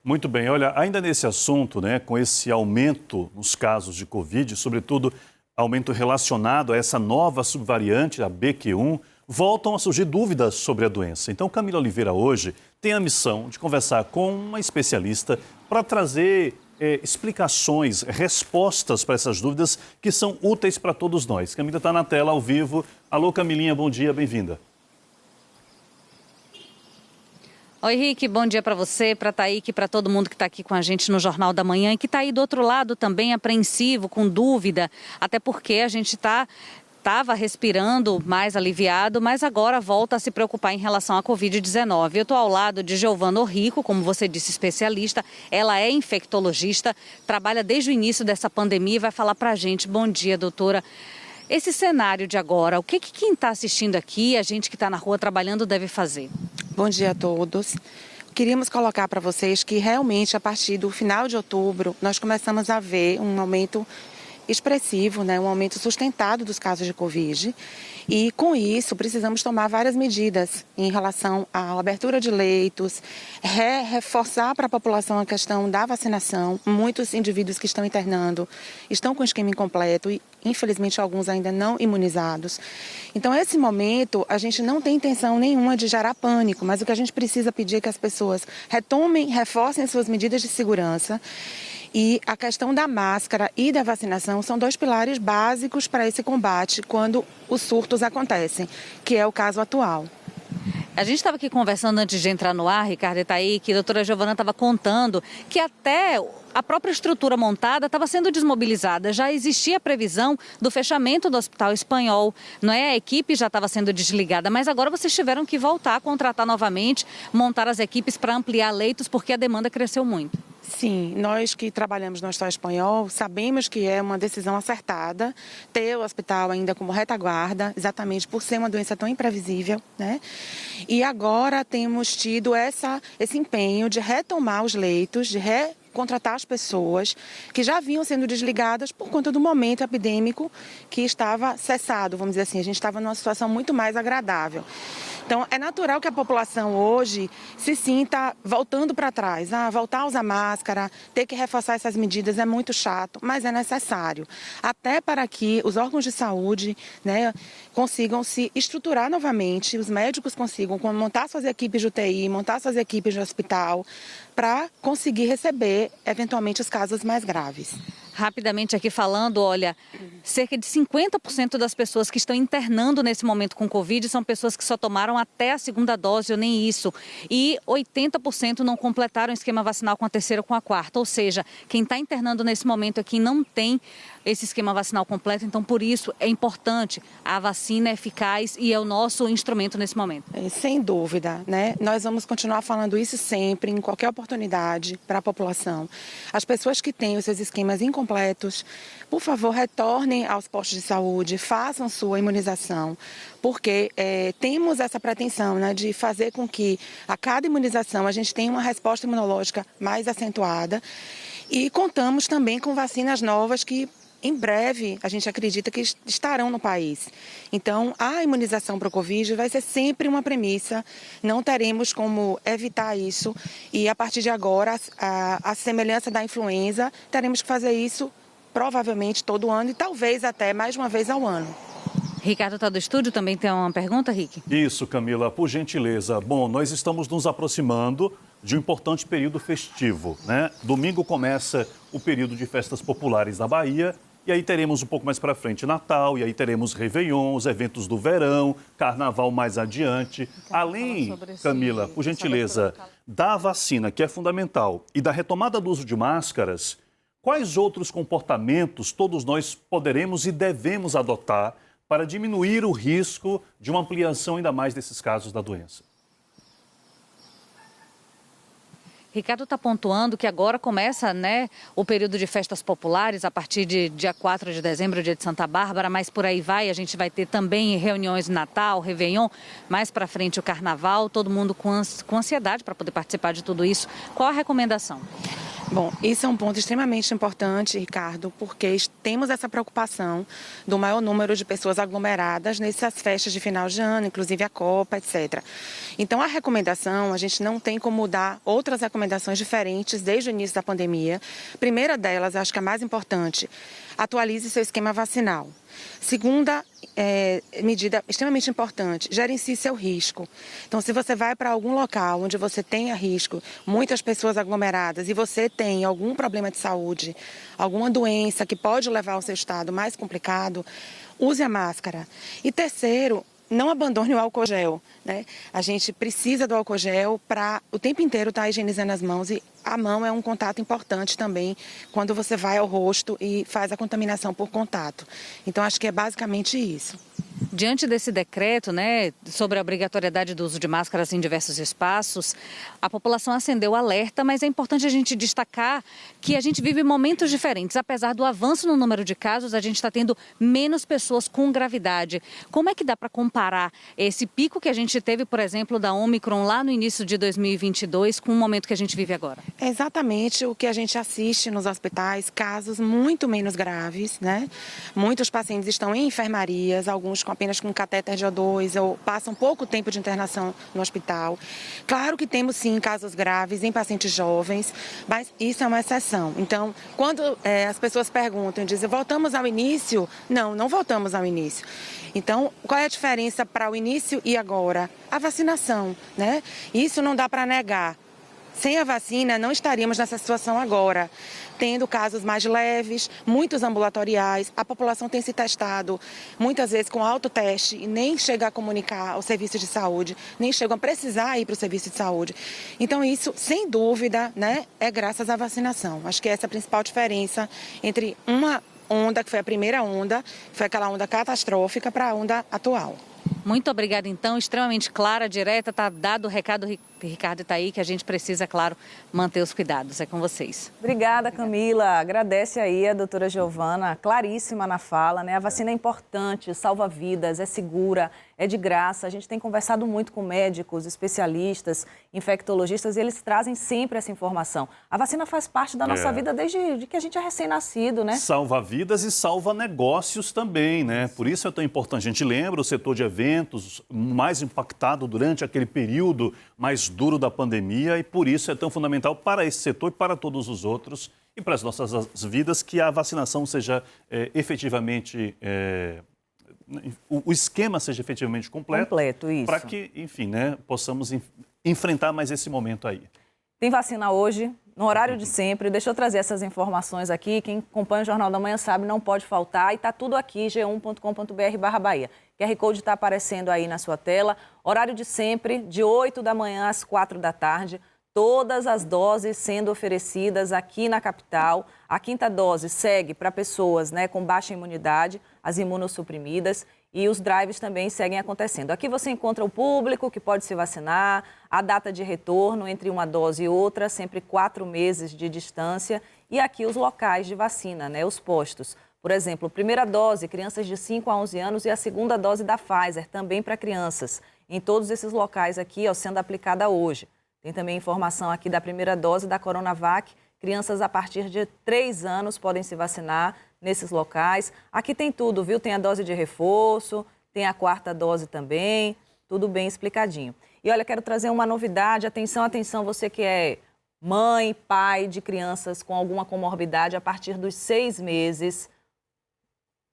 Muito bem, olha, ainda nesse assunto, né, com esse aumento nos casos de Covid, sobretudo aumento relacionado a essa nova subvariante, a BQ1, voltam a surgir dúvidas sobre a doença. Então, Camila Oliveira hoje tem a missão de conversar com uma especialista para trazer explicações, respostas para essas dúvidas que são úteis para todos nós. Camila está na tela, ao vivo. Alô, Camilinha, bom dia, bem-vinda. Oi, Rick, bom dia para você, para Taíque, para todo mundo que está aqui com a gente no Jornal da Manhã e que está aí do outro lado também apreensivo, com dúvida, até porque a gente estava respirando mais aliviado, mas agora volta a se preocupar em relação à Covid-19. Eu estou ao lado de Giovana Orrico, como você disse, especialista. Ela é infectologista, trabalha desde o início dessa pandemia e vai falar para a gente. Bom dia, doutora. Esse cenário de agora, o que quem está assistindo aqui, a gente que está na rua trabalhando, deve fazer? Bom dia a todos. Queríamos colocar para vocês que realmente a partir do final de outubro nós começamos a ver um aumento expressivo, um aumento sustentado dos casos de Covid. E com isso precisamos tomar várias medidas em relação à abertura de leitos, reforçar para a população a questão da vacinação. Muitos indivíduos que estão internando estão com esquema incompleto e infelizmente alguns ainda não imunizados. Então, nesse momento, a gente não tem intenção nenhuma de gerar pânico, mas o que a gente precisa pedir é que as pessoas retomem, reforcem suas medidas de segurança. E a questão da máscara e da vacinação são dois pilares básicos para esse combate quando os surtos acontecem, que é o caso atual. A gente estava aqui conversando antes de entrar no ar, Ricardo e Taí, que a doutora Giovana estava contando que até a própria estrutura montada estava sendo desmobilizada. Já existia a previsão do fechamento do Hospital Espanhol, não é? A equipe já estava sendo desligada, mas agora vocês tiveram que voltar a contratar novamente, montar as equipes para ampliar leitos, porque a demanda cresceu muito. Sim, nós que trabalhamos no Hospital Espanhol sabemos que é uma decisão acertada ter o hospital ainda como retaguarda, exatamente por ser uma doença tão imprevisível, né? E agora temos tido esse empenho de retomar os leitos, de contratar as pessoas que já vinham sendo desligadas por conta do momento epidêmico que estava cessado, vamos dizer assim. A gente estava numa situação muito mais agradável. Então, é natural que a população hoje se sinta voltando para trás. Voltar a usar máscara, ter que reforçar essas medidas é muito chato, mas é necessário. Até para que os órgãos de saúde, consigam se estruturar novamente, os médicos consigam montar suas equipes de UTI, montar suas equipes de hospital, para conseguir receber, eventualmente, os casos mais graves. Rapidamente aqui falando, olha, cerca de 50% das pessoas que estão internando nesse momento com Covid são pessoas que só tomaram até a segunda dose ou nem isso. E 80% não completaram o esquema vacinal com a terceira ou com a quarta. Ou seja, quem está internando nesse momento é quem não tem esse esquema vacinal completo. Então, por isso, é importante. A vacina é eficaz e é o nosso instrumento nesse momento. Sem dúvida, Nós vamos continuar falando isso sempre, em qualquer oportunidade, para a população. As pessoas que têm os seus esquemas incompletos, por favor, retornem aos postos de saúde, façam sua imunização, porque temos essa pretensão de fazer com que a cada imunização a gente tenha uma resposta imunológica mais acentuada e contamos também com vacinas novas que em breve, a gente acredita que estarão no país. Então, a imunização para o Covid vai ser sempre uma premissa, não teremos como evitar isso. E, a partir de agora, a semelhança da influenza, teremos que fazer isso provavelmente todo ano e talvez até mais uma vez ao ano. Ricardo está do estúdio, também tem uma pergunta, Rick? Isso, Camila, por gentileza. Bom, nós estamos nos aproximando de um importante período festivo, Domingo começa o período de festas populares na Bahia. E aí teremos um pouco mais para frente Natal, e aí teremos Réveillon, os eventos do verão, Carnaval mais adiante. Além, Camila, por gentileza, da vacina, que é fundamental, e da retomada do uso de máscaras, quais outros comportamentos todos nós poderemos e devemos adotar para diminuir o risco de uma ampliação ainda mais desses casos da doença? Ricardo está pontuando que agora começa o período de festas populares a partir de dia 4 de dezembro, dia de Santa Bárbara, mas por aí vai, a gente vai ter também reuniões de Natal, Réveillon, mais para frente o Carnaval, todo mundo com ansiedade para poder participar de tudo isso. Qual a recomendação? Bom, isso é um ponto extremamente importante, Ricardo, porque temos essa preocupação do maior número de pessoas aglomeradas nessas festas de final de ano, inclusive a Copa, etc. Então, a recomendação, a gente não tem como dar outras recomendações diferentes desde o início da pandemia. Primeira delas, acho que a mais importante, atualize seu esquema vacinal. Segunda medida extremamente importante, gerencie seu risco. Então, se você vai para algum local onde você tenha risco, muitas pessoas aglomeradas e você tem algum problema de saúde, alguma doença que pode levar ao seu estado mais complicado, use a máscara. E terceiro, não abandone o álcool gel, né? A gente precisa do álcool gel para o tempo inteiro estar higienizando as mãos e a mão é um contato importante também quando você vai ao rosto e faz a contaminação por contato. Então, acho que é basicamente isso. Diante desse decreto, né, sobre a obrigatoriedade do uso de máscaras em diversos espaços, a população acendeu o alerta, mas é importante a gente destacar que a gente vive momentos diferentes. Apesar do avanço no número de casos, a gente está tendo menos pessoas com gravidade. Como é que dá para comparar esse pico que a gente teve, por exemplo, da Ômicron lá no início de 2022 com o momento que a gente vive agora? É exatamente o que a gente assiste nos hospitais, casos muito menos graves, né? Muitos pacientes estão em enfermarias, alguns apenas com catéter de O2 ou passam pouco tempo de internação no hospital. Claro que temos sim casos graves em pacientes jovens, mas isso é uma exceção. Então, quando as pessoas perguntam e dizem, voltamos ao início? Não, não voltamos ao início. Então, qual é a diferença para o início e agora? A vacinação, né? Isso não dá para negar. Sem a vacina, não estaríamos nessa situação agora, tendo casos mais leves, muitos ambulatoriais. A população tem se testado muitas vezes com autoteste e nem chega a comunicar ao serviço de saúde, nem chegam a precisar ir para o serviço de saúde. Então, isso, sem dúvida, né, é graças à vacinação. Acho que essa é a principal diferença entre uma onda, que foi a primeira onda, que foi aquela onda catastrófica, para a onda atual. Muito obrigada, então, extremamente clara, direta, está dado o recado, Ricardo e Thaí, que a gente precisa, claro, manter os cuidados. É com vocês. Obrigada, Camila. Agradece aí a doutora Giovana, claríssima na fala, né? A vacina é importante, salva vidas, é segura, é de graça. A gente tem conversado muito com médicos, especialistas, infectologistas, e eles trazem sempre essa informação. A vacina faz parte da nossa vida desde que a gente é recém-nascido, né? Salva vidas e salva negócios também, né? Por isso é tão importante. A gente lembra o setor de eventos mais impactado durante aquele período mais duro da pandemia e por isso é tão fundamental para esse setor e para todos os outros e para as nossas vidas que a vacinação seja efetivamente, o esquema seja efetivamente completo. Completo, isso. Para que, enfim, né, possamos enfrentar mais esse momento aí. Tem vacina hoje, no horário de sempre. Deixa eu trazer essas informações aqui. Quem acompanha o Jornal da Manhã sabe, não pode faltar. E está tudo aqui, g1.com.br/Bahia. QR Code está aparecendo aí na sua tela. Horário de sempre, de 8 da manhã às 4 da tarde. Todas as doses sendo oferecidas aqui na capital. A quinta dose segue para pessoas, né, com baixa imunidade, as imunossuprimidas. E os drives também seguem acontecendo. Aqui você encontra o público que pode se vacinar, a data de retorno entre uma dose e outra, sempre 4 meses de distância. E aqui os locais de vacina, né, os postos. Por exemplo, primeira dose, crianças de 5 a 11 anos e a segunda dose da Pfizer, também para crianças. Em todos esses locais aqui, ó, sendo aplicada hoje. Tem também informação aqui da primeira dose da Coronavac. Crianças a partir de 3 anos podem se vacinar nesses locais. Aqui tem tudo, viu? Tem a dose de reforço, tem a quarta dose também, tudo bem explicadinho. E olha, quero trazer uma novidade. Atenção, atenção, você que é mãe, pai de crianças com alguma comorbidade a partir dos 6 meses...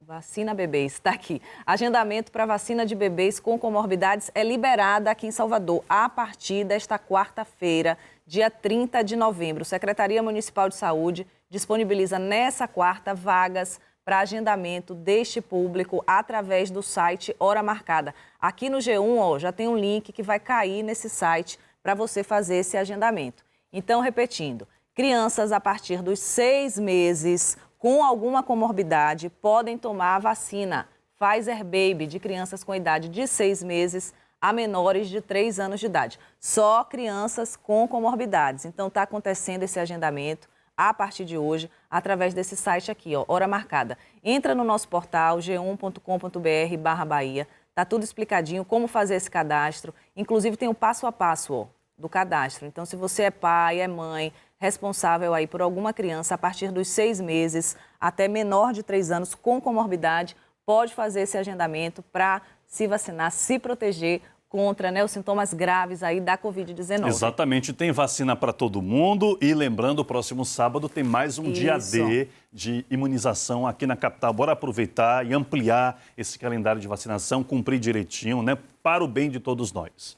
Vacina Bebês, está aqui. Agendamento para vacina de bebês com comorbidades é liberada aqui em Salvador a partir desta quarta-feira, dia 30 de novembro. Secretaria Municipal de Saúde disponibiliza nessa quarta vagas para agendamento deste público através do site Hora Marcada. Aqui no G1, ó, já tem um link que vai cair nesse site para você fazer esse agendamento. Então, repetindo, crianças a partir dos 6 meses com alguma comorbidade podem tomar a vacina Pfizer Baby de crianças com idade de 6 meses a menores de 3 anos de idade. Só crianças com comorbidades. Então, está acontecendo esse agendamento a partir de hoje, através desse site aqui, ó, Hora Marcada. Entra no nosso portal, g1.com.br/Bahia. Está tudo explicadinho, como fazer esse cadastro. Inclusive, tem o passo a passo, ó, do cadastro. Então, se você é pai, é mãe, responsável aí por alguma criança a partir dos 6 meses até menor de 3 anos com comorbidade, pode fazer esse agendamento para se vacinar, se proteger contra, né, os sintomas graves aí da Covid-19. Exatamente, tem vacina para todo mundo e lembrando, próximo sábado tem mais um dia D de imunização aqui na capital. Bora aproveitar e ampliar esse calendário de vacinação, cumprir direitinho, né, para o bem de todos nós.